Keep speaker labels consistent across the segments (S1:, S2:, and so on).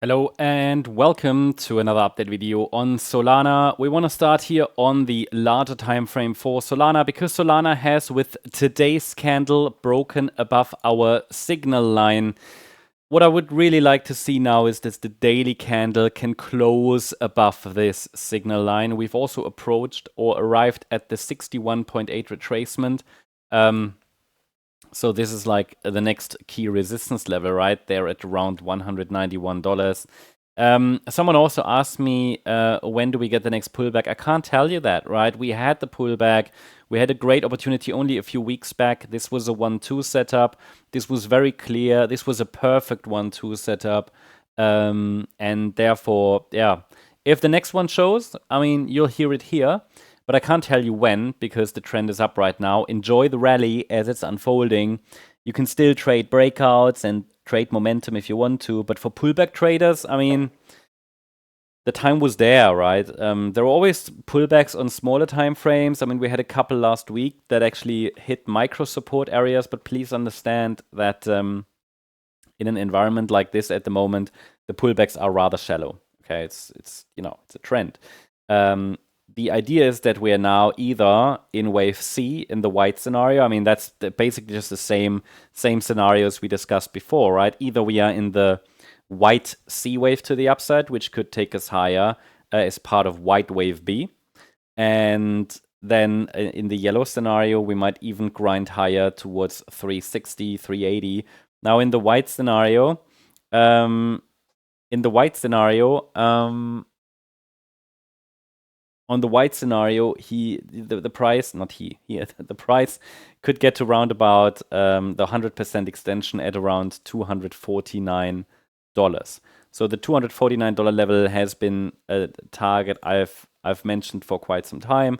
S1: Hello and welcome to another update video on Solana. We want to start here on the larger time frame for Solana because Solana has, with today's candle, broken above our signal line. What I would really like to see now is that the daily candle can close above this signal line. We've also approached or arrived at the 61.8 retracement. So this is like the next key resistance level right there at around $191. Someone also asked me, when do we get the next pullback? I can't tell you that, right? We had the pullback. We had a great opportunity only a few weeks back. This was a 1-2 setup. This was very clear. This was a perfect 1-2 setup. And therefore, yeah, if the next one shows, I mean, you'll hear it here. But I can't tell you when because the trend is up right now. Enjoy the rally as it's unfolding. You can still trade breakouts and trade momentum if you want to. But for pullback traders, I mean, the time was there, right? There are always pullbacks on smaller time frames. I mean, we had a couple last week that actually hit micro support areas. But please understand that in an environment like this at the moment, the pullbacks are rather shallow. Okay, it's it's a trend. The idea is that we are now either in wave C in the white scenario. I mean, that's basically just the same scenarios we discussed before, right? Either we are in the white C wave to the upside, which could take us higher as part of white wave B. And then in the yellow scenario, we might even grind higher towards 360, 380. Now in the white scenario, on the white scenario, the price, not he, the price could get to around about the 100% extension at around $249. So the $249 level has been a target I've mentioned for quite some time.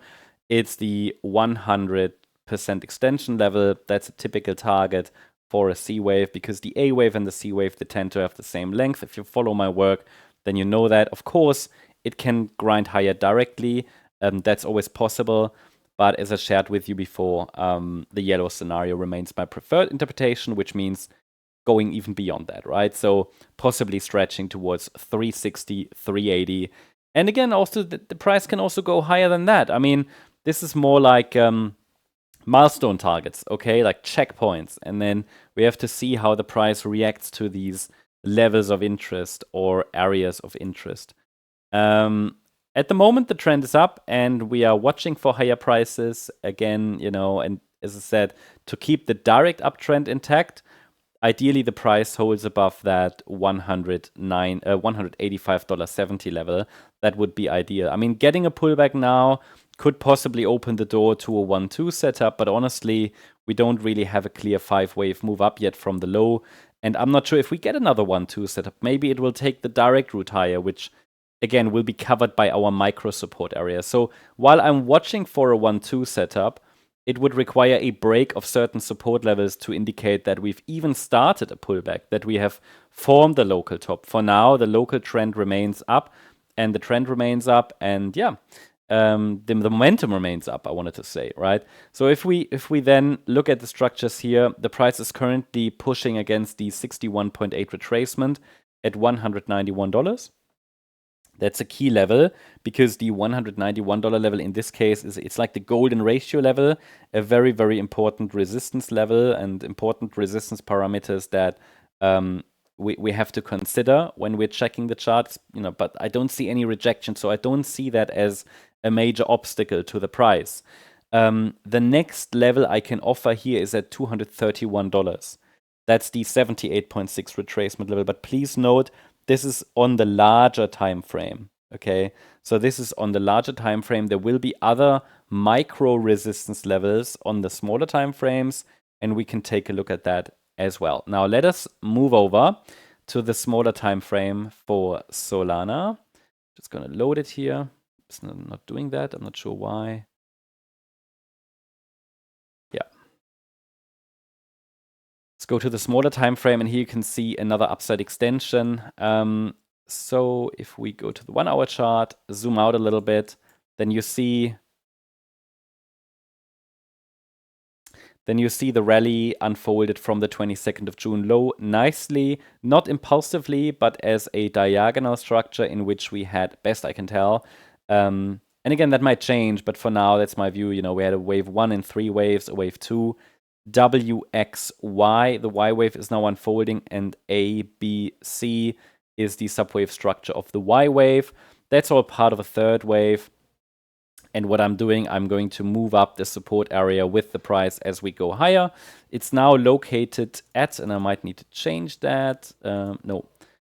S1: It's the 100% extension level. That's a typical target for a C wave because the A wave and the C wave, they tend to have the same length. If you follow my work, then you know that. Of course, it can grind higher directly. That's always possible. But as I shared with you before, the yellow scenario remains my preferred interpretation, which means going even beyond that, right? So possibly stretching towards 360, 380. And again, also the price can also go higher than that. I mean, this is more like milestone targets, okay? Like checkpoints. And then we have to see how the price reacts to these levels of interest or areas of interest. At the moment, the trend is up, and we are watching for higher prices again, and as I said, to keep the direct uptrend intact, ideally the price holds above that $185.70 level. That would be ideal. I mean, getting a pullback now could possibly open the door to a 1-2 setup, but honestly, we don't really have a clear 5-wave move up yet from the low. And I'm not sure if we get another 1-2 setup. Maybe it will take the direct route higher, which again will be covered by our micro support area. So while I'm watching for a 1-2 setup, it would require a break of certain support levels to indicate that we've even started a pullback, that we have formed the local top. For now, the local trend remains up, and the trend remains up, and yeah, the momentum remains up, I wanted to say, right? So if we then look at the structures here, the price is currently pushing against the 61.8 retracement at $191. That's a key level because the $191 level in this case it's like the golden ratio level, a very, very important resistance level and important resistance parameters that we have to consider when we're checking the charts, but I don't see any rejection, so I don't see that as a major obstacle to the price. The next level I can offer here is at $231. That's the 78.6 retracement level, but please note, this is on the larger time frame, okay? So this is on the larger time frame. There will be other micro resistance levels on the smaller time frames, and we can take a look at that as well. Now let us move over to the smaller time frame for Solana. Just gonna load it here. It's not doing that. I'm not sure why. Yeah. Let's go to the smaller time frame, and here you can see another upside extension. So if we go to the 1-hour chart, zoom out a little bit, then you see then you see the rally unfolded from the 22nd of June low nicely, not impulsively, but as a diagonal structure in which we had, best I can tell. And again, that might change, but for now, that's my view. We had a wave 1 in 3 waves, a wave 2, WXY. The Y wave is now unfolding, and ABC is the subwave structure of the Y wave. That's all part of a third wave. And what I'm doing, I'm going to move up the support area with the price as we go higher. It's now located at, and I might need to change that. No,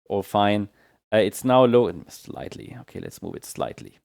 S1: all fine. It's now low, slightly. Okay, let's move it slightly.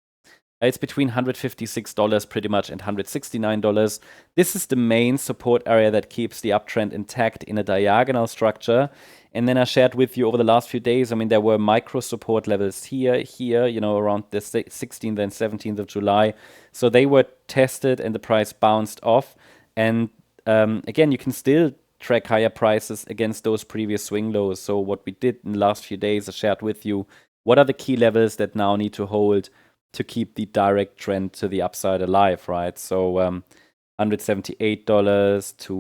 S1: It's between $156 pretty much and $169. This is the main support area that keeps the uptrend intact in a diagonal structure. And then I shared with you over the last few days, I mean, there were micro support levels here, around the 16th and 17th of July. So they were tested and the price bounced off. And again, you can still track higher prices against those previous swing lows. So what we did in the last few days, I shared with you, what are the key levels that now need to hold to keep the direct trend to the upside alive, right? So $178 to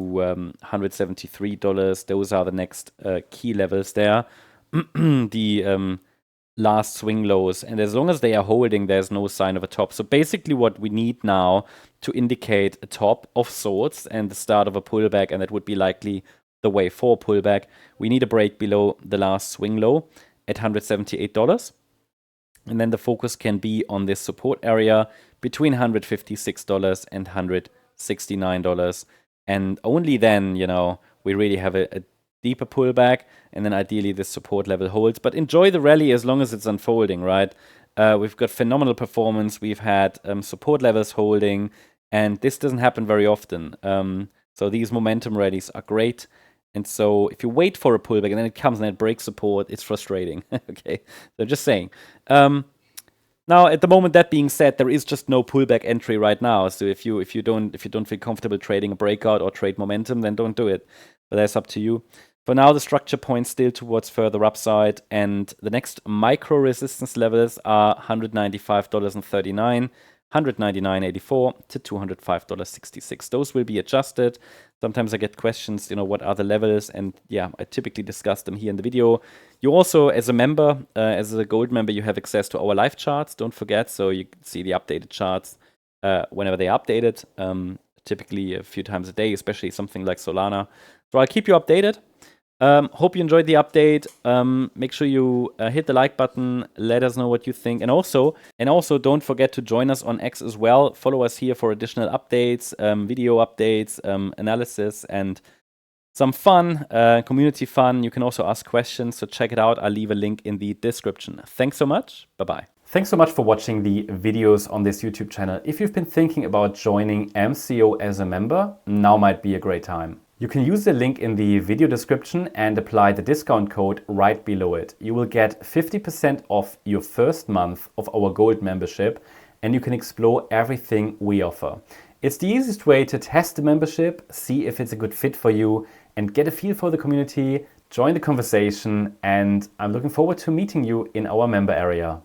S1: $173, those are the next key levels there. The last swing lows, and as long as they are holding, there's no sign of a top. So basically what we need now to indicate a top of sorts and the start of a pullback, and that would be likely the wave 4 pullback, we need a break below the last swing low at $178. And then the focus can be on this support area between $156 and $169. And only then, we really have a deeper pullback. And then ideally this support level holds. But enjoy the rally as long as it's unfolding, right? We've got phenomenal performance. We've had support levels holding. And this doesn't happen very often. So these momentum rallies are great. And so if you wait for a pullback and then it comes and it breaks support, it's frustrating. Okay, so just saying. Now, at the moment, that being said, there is just no pullback entry right now. So if you don't feel comfortable trading a breakout or trade momentum, then don't do it. But that's up to you. For now, the structure points still towards further upside, and the next micro resistance levels are $195.39. $199.84 to $205.66. Those will be adjusted. Sometimes I get questions, what are the levels? And yeah, I typically discuss them here in the video. You also, as a member, as a gold member, you have access to our live charts. Don't forget, so you can see the updated charts whenever they are updated, typically a few times a day, especially something like Solana. So I'll keep you updated. Hope you enjoyed the update. Make sure you hit the like button. Let us know what you think. And also don't forget to join us on X as well. Follow us here for additional updates, video updates, analysis, and some fun, community fun. You can also ask questions, so check it out. I'll leave a link in the description. Thanks so much. Bye-bye. Thanks so much for watching the videos on this YouTube channel. If you've been thinking about joining MCO as a member, now might be a great time. You can use the link in the video description and apply the discount code right below it. You will get 50% off your first month of our gold membership, and you can explore everything we offer. It's the easiest way to test the membership, see if it's a good fit for you, and get a feel for the community, join the conversation, and I'm looking forward to meeting you in our member area.